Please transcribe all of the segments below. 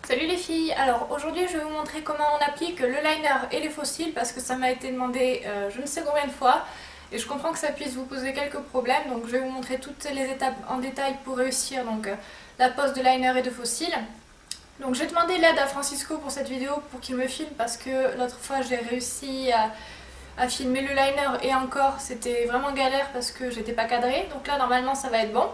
Salut les filles, alors aujourd'hui je vais vous montrer comment on applique le liner et les faux cils parce que ça m'a été demandé je ne sais combien de fois et je comprends que ça puisse vous poser quelques problèmes, donc je vais vous montrer toutes les étapes en détail pour réussir la pose de liner et de faux cils. Donc j'ai demandé l'aide à Francisco pour cette vidéo pour qu'il me filme parce que l'autre fois j'ai réussi à filmer le liner et encore c'était vraiment galère parce que j'étais pas cadrée, donc là normalement ça va être bon.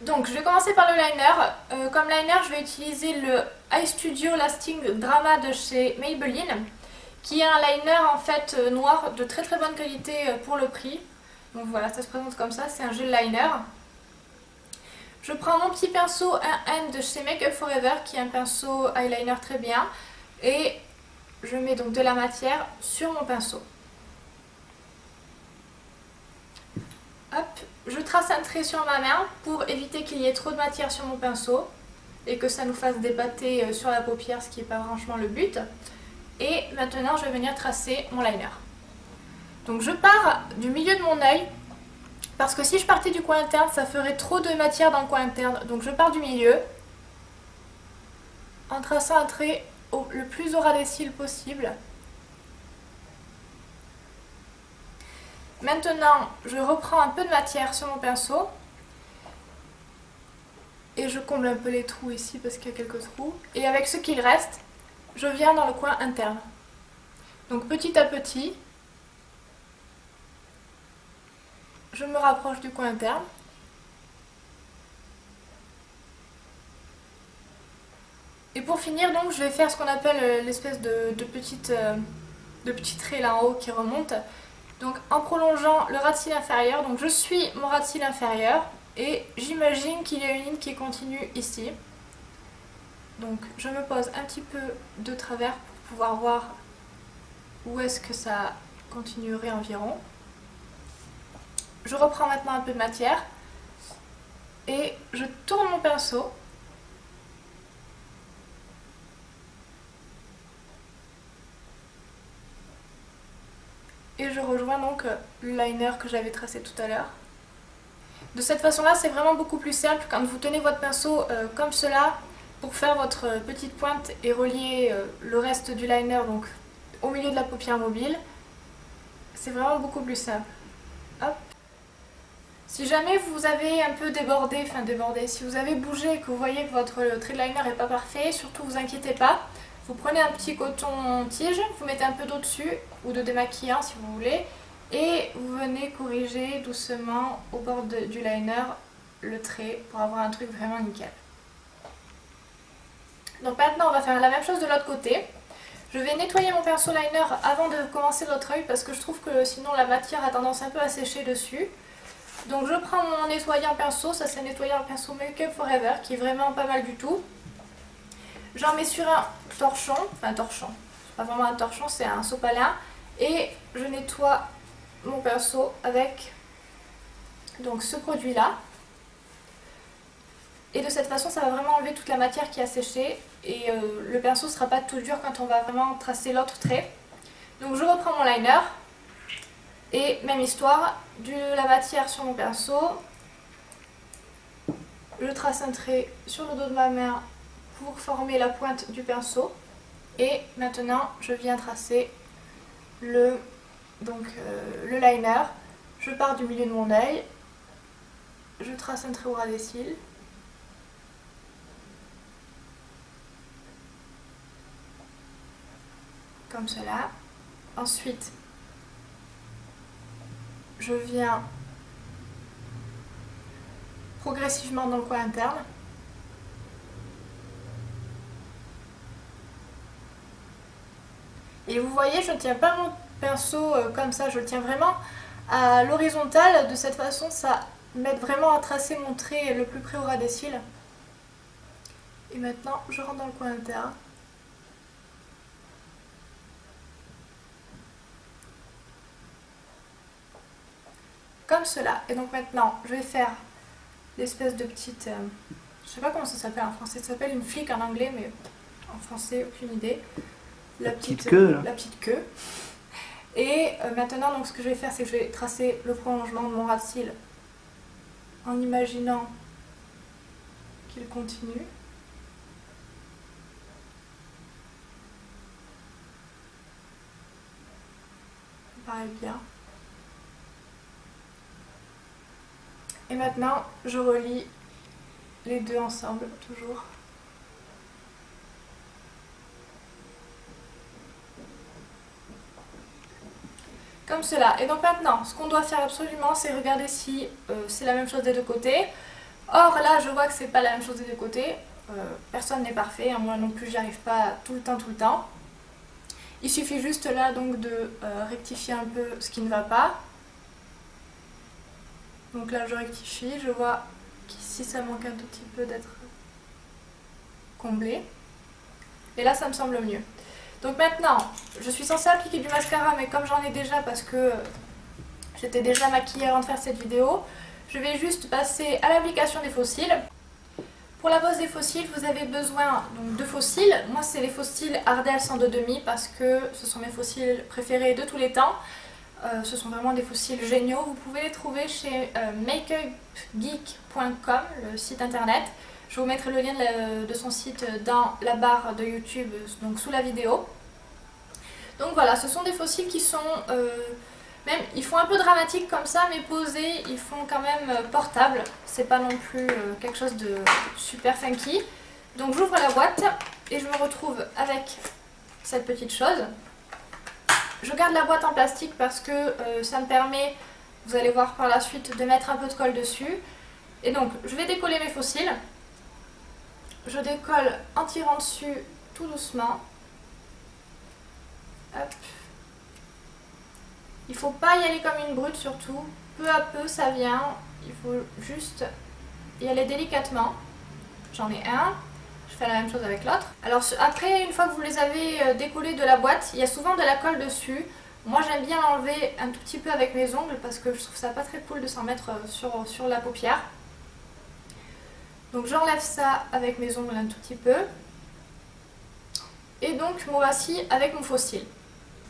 Donc je vais commencer par le liner. Comme liner je vais utiliser le iStudio Lasting Drama de chez Maybelline, qui est un liner en fait noir de très bonne qualité pour le prix. Donc voilà, ça se présente comme ça, c'est un gel liner. Je prends mon petit pinceau 1N de chez Make Up For Ever qui est un pinceau eyeliner très bien et je mets donc de la matière sur mon pinceau. Hop, je trace un trait sur ma main pour éviter qu'il y ait trop de matière sur mon pinceau et que ça nous fasse dépater sur la paupière, ce qui n'est pas franchement le but. Et maintenant je vais venir tracer mon liner. Donc je pars du milieu de mon œil parce que si je partais du coin interne ça ferait trop de matière dans le coin interne. Donc je pars du milieu en traçant un trait le plus au ras des cils possible. Maintenant, je reprends un peu de matière sur mon pinceau et je comble un peu les trous ici parce qu'il y a quelques trous. Et avec ce qu'il reste, je viens dans le coin interne. Donc petit à petit, je me rapproche du coin interne. Et pour finir, donc, je vais faire ce qu'on appelle l'espèce de petit trait là en haut qui remonte. Donc en prolongeant le ras de cils inférieur, donc je suis mon ras de cils inférieur et j'imagine qu'il y a une ligne qui continue ici. Donc je me pose un petit peu de travers pour pouvoir voir où est-ce que ça continuerait environ. Je reprends maintenant un peu de matière et je tourne mon pinceau. Et je rejoins donc le liner que j'avais tracé tout à l'heure. De cette façon-là, c'est vraiment beaucoup plus simple quand vous tenez votre pinceau comme cela pour faire votre petite pointe et relier le reste du liner donc au milieu de la paupière mobile. C'est vraiment beaucoup plus simple. Hop. Si jamais vous avez un peu débordé, si vous avez bougé et que vous voyez que votre trait de liner n'est pas parfait, surtout vous inquiétez pas. Vous prenez un petit coton-tige, vous mettez un peu d'eau dessus ou de démaquillant si vous voulez et vous venez corriger doucement au bord du liner le trait pour avoir un truc vraiment nickel. Donc maintenant on va faire la même chose de l'autre côté. Je vais nettoyer mon pinceau liner avant de commencer l'autre œil parce que je trouve que sinon la matière a tendance un peu à sécher dessus. Donc je prends mon nettoyant pinceau, ça c'est un nettoyant pinceau Make Up For Ever qui est vraiment pas mal du tout. J'en mets sur un torchon, c'est pas vraiment un torchon, c'est un sopalin et je nettoie mon pinceau avec donc ce produit là et de cette façon ça va vraiment enlever toute la matière qui a séché et le pinceau ne sera pas tout dur quand on va vraiment tracer l'autre trait. Donc je reprends mon liner et même histoire, de la matière sur mon pinceau, je trace un trait sur le dos de ma main pour former la pointe du pinceau et maintenant je viens tracer le liner. Je pars du milieu de mon œil, je trace un trait au ras des cils, comme cela. Ensuite je viens progressivement dans le coin interne. Et vous voyez, je ne tiens pas mon pinceau comme ça, je le tiens vraiment à l'horizontale. De cette façon, ça m'aide vraiment à tracer mon trait le plus près au ras des cils. Et maintenant, je rentre dans le coin interne. Comme cela. Et donc maintenant, je vais faire l'espèce de petite... je sais pas comment ça s'appelle en français, ça s'appelle une flic en anglais, mais en français, aucune idée. La petite queue, là. La petite queue. Et maintenant, donc, ce que je vais faire, c'est que je vais tracer le prolongement de mon ras de cils en imaginant qu'il continue. paraît bien. Et maintenant, je relie les deux ensemble, toujours. Comme cela. Et donc maintenant, ce qu'on doit faire absolument, c'est regarder si c'est la même chose des deux côtés. Or là, je vois que c'est pas la même chose des deux côtés. Personne n'est parfait, hein, moi non plus, j'y arrive pas tout le temps. Il suffit juste là donc de rectifier un peu ce qui ne va pas. Donc là, je rectifie, je vois qu'ici ça manque un tout petit peu d'être comblé. Et là, ça me semble mieux. Donc maintenant, je suis censée appliquer du mascara, mais comme j'en ai déjà parce que j'étais déjà maquillée avant de faire cette vidéo, je vais juste passer à l'application des faux cils. Pour la pose des faux cils, vous avez besoin donc, de faux cils. Moi, c'est les faux cils Ardell 102,5 parce que ce sont mes faux cils préférés de tous les temps. Ce sont vraiment des faux cils géniaux. Vous pouvez les trouver chez makeupgeek.com, le site internet. Je vous mettrai le lien de son site dans la barre de YouTube, donc sous la vidéo. Donc voilà, ce sont des faux cils qui sont... même, ils font un peu dramatique comme ça, mais posés, ils font quand même portable. C'est pas non plus quelque chose de super funky. Donc j'ouvre la boîte et je me retrouve avec cette petite chose. Je garde la boîte en plastique parce que ça me permet, vous allez voir par la suite, de mettre un peu de colle dessus. Et donc, je vais décoller mes faux cils. Je décolle en tirant dessus tout doucement. Hop. Il ne faut pas y aller comme une brute surtout. Peu à peu ça vient. Il faut juste y aller délicatement. J'en ai un. Je fais la même chose avec l'autre. Alors après, une fois que vous les avez décollés de la boîte, il y a souvent de la colle dessus. Moi j'aime bien l'enlever un tout petit peu avec mes ongles parce que je trouve ça pas très cool de s'en mettre sur la paupière. Donc j'enlève ça avec mes ongles un tout petit peu. Et donc me voici avec mon faux cil.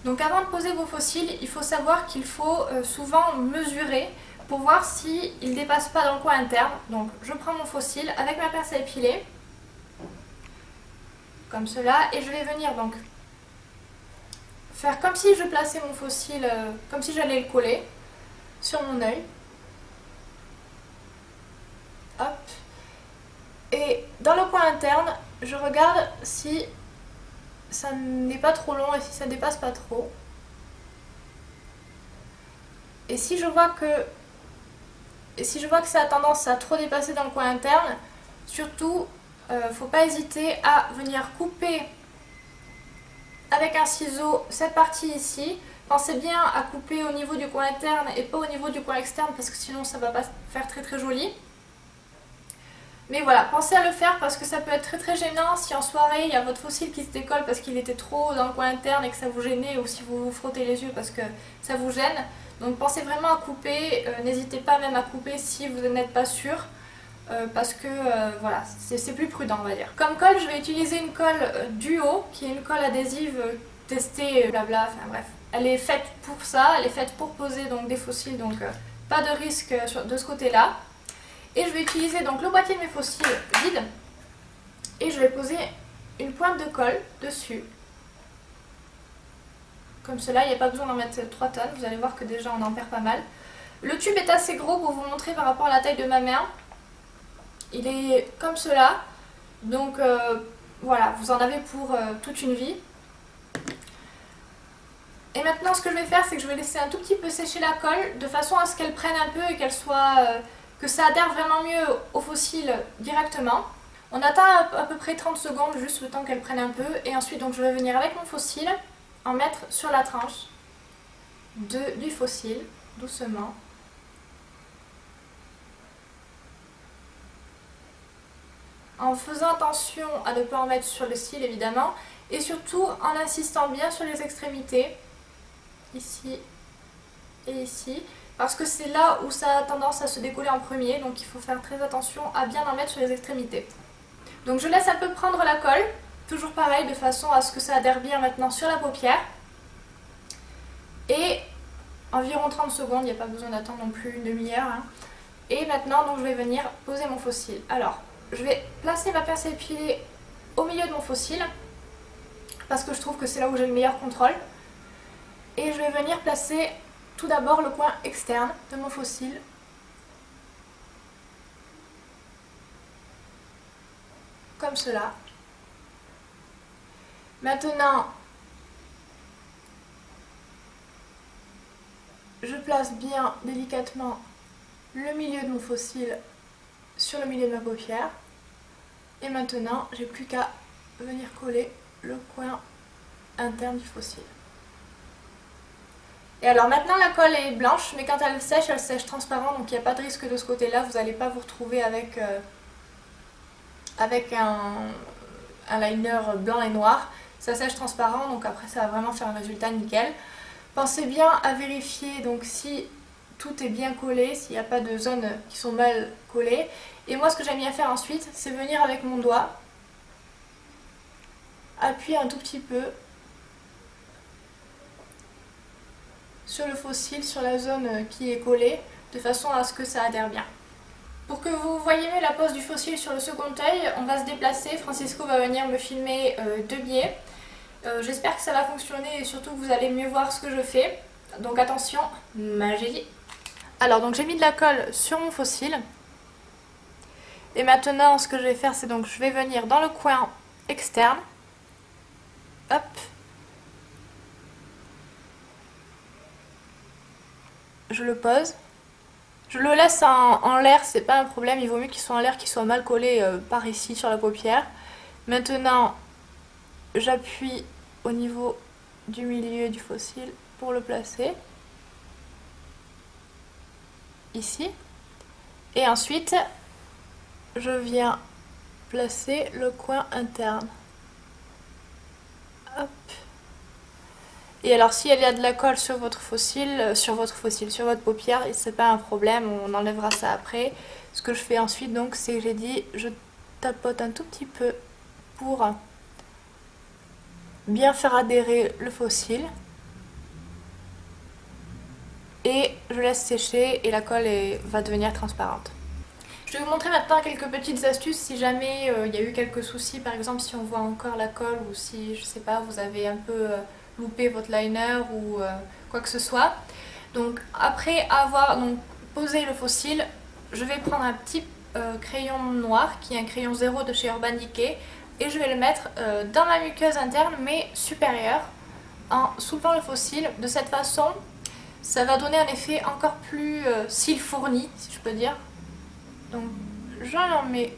Donc avant de poser vos faux cils, il faut savoir qu'il faut souvent mesurer pour voir s'il ne dépasse pas dans le coin interne. Donc je prends mon faux cil avec ma pince à épiler, comme cela, et je vais venir donc faire comme si je plaçais mon faux cil, comme si j'allais le coller sur mon œil. Hop. Et dans le coin interne, je regarde si ça n'est pas trop long et si ça dépasse pas trop. Et si je vois que ça a tendance à trop dépasser dans le coin interne, surtout, faut pas hésiter à venir couper avec un ciseau cette partie ici. Pensez bien à couper au niveau du coin interne et pas au niveau du coin externe parce que sinon ça va pas faire très joli. Mais voilà, pensez à le faire parce que ça peut être très gênant si en soirée il y a votre faux cil qui se décolle parce qu'il était trop dans le coin interne et que ça vous gênait, ou si vous vous frottez les yeux parce que ça vous gêne. Donc pensez vraiment à couper, n'hésitez pas même à couper si vous n'êtes pas sûr parce que voilà, c'est plus prudent on va dire. Comme colle, je vais utiliser une colle Duo qui est une colle adhésive testée, blabla, enfin bref. Elle est faite pour ça, elle est faite pour poser donc des faux cils, donc pas de risque de ce côté-là. Et je vais utiliser donc le boîtier de mes faux cils vide et je vais poser une pointe de colle dessus. Comme cela, il n'y a pas besoin d'en mettre 3 tonnes, vous allez voir que déjà on en perd pas mal. Le tube est assez gros pour vous montrer par rapport à la taille de ma main. Il est comme cela, donc voilà, vous en avez pour toute une vie. Et maintenant ce que je vais faire, c'est que je vais laisser un tout petit peu sécher la colle de façon à ce qu'elle prenne un peu et qu'elle soit... que ça adhère vraiment mieux au faux cil directement. On attend à peu près 30 secondes, juste le temps qu'elle prenne un peu. Et ensuite donc je vais venir avec mon faux cil en mettre sur la tranche du faux cil, doucement. En faisant attention à ne pas en mettre sur le cil évidemment. Et surtout en insistant bien sur les extrémités, ici et ici. Parce que c'est là où ça a tendance à se décoller en premier, donc il faut faire très attention à bien en mettre sur les extrémités. Donc je laisse un peu prendre la colle, toujours pareil, de façon à ce que ça adhère bien maintenant sur la paupière. Et environ 30 secondes, il n'y a pas besoin d'attendre non plus une demi-heure. Hein. Et maintenant, donc, je vais venir poser mon faux cil. Alors, je vais placer ma pince à épiler au milieu de mon faux cil, parce que je trouve que c'est là où j'ai le meilleur contrôle. Et je vais venir placer tout d'abord le coin externe de mon faux cil. Comme cela. Maintenant, je place bien délicatement le milieu de mon faux cil sur le milieu de ma paupière. Et maintenant, j'ai plus qu'à venir coller le coin interne du faux cil. Et alors maintenant la colle est blanche, mais quand elle sèche transparent, donc il n'y a pas de risque de ce côté-là, vous n'allez pas vous retrouver avec un liner blanc et noir. Ça sèche transparent, donc après ça va vraiment faire un résultat nickel. Pensez bien à vérifier donc si tout est bien collé, s'il n'y a pas de zones qui sont mal collées. Et moi ce que j'aime bien faire ensuite, c'est venir avec mon doigt, appuyer un tout petit peu sur le faux cil, sur la zone qui est collée, de façon à ce que ça adhère bien. Pour que vous voyez mieux la pose du faux cil sur le second œil, on va se déplacer. Francisco va venir me filmer de biais. J'espère que ça va fonctionner et surtout que vous allez mieux voir ce que je fais. Donc attention, magie. Alors donc j'ai mis de la colle sur mon faux cil. Et maintenant ce que je vais faire, c'est donc je vais venir dans le coin externe. Hop. Je le pose. Je le laisse en l'air, c'est pas un problème, il vaut mieux qu'il soit en l'air, qu'il soit mal collé par ici sur la paupière. Maintenant, j'appuie au niveau du milieu du faux cil pour le placer. Ici. Et ensuite, je viens placer le coin interne. Hop. Et alors s'il y a de la colle sur votre faux cil, sur votre paupière, c'est pas un problème, on enlèvera ça après. Ce que je fais ensuite donc, c'est que j'ai dit, je tapote un tout petit peu pour bien faire adhérer le faux cil. Et je laisse sécher et la colle va devenir transparente. Je vais vous montrer maintenant quelques petites astuces si jamais il y a eu quelques soucis, par exemple si on voit encore la colle ou si, je sais pas, vous avez un peu loupé votre liner ou quoi que ce soit. Donc après avoir posé le faux cil, je vais prendre un petit crayon noir qui est un crayon 0 de chez Urban Decay et je vais le mettre dans ma muqueuse interne mais supérieure en soulevant le faux cil. De cette façon, ça va donner un effet encore plus cil fourni, si je peux dire. Donc j'en mets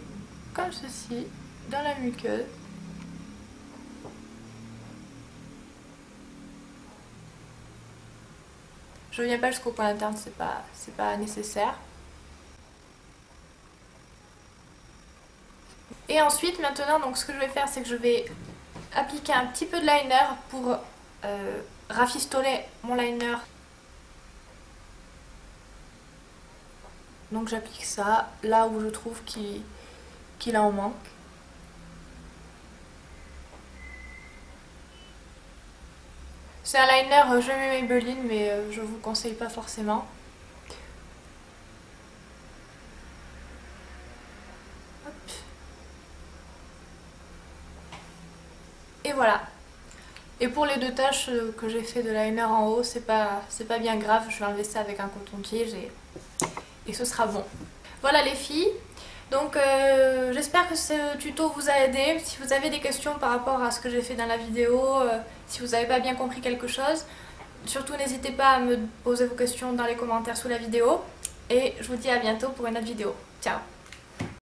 comme ceci dans la muqueuse. Je ne viens pas jusqu'au coin interne, c'est pas nécessaire. Et ensuite, maintenant, donc, ce que je vais faire, c'est que je vais appliquer un petit peu de liner pour rafistoler mon liner. Donc j'applique ça là où je trouve qu'il en manque. C'est un liner je mets Maybelline mais je vous conseille pas forcément. Hop. Et voilà. Et pour les deux taches que j'ai fait de liner en haut, c'est pas bien grave, je vais enlever ça avec un coton-tige et ce sera bon. Voilà les filles, donc j'espère que ce tuto vous a aidé. Si vous avez des questions par rapport à ce que j'ai fait dans la vidéo, si vous n'avez pas bien compris quelque chose, surtout n'hésitez pas à me poser vos questions dans les commentaires sous la vidéo. Et je vous dis à bientôt pour une autre vidéo. Ciao!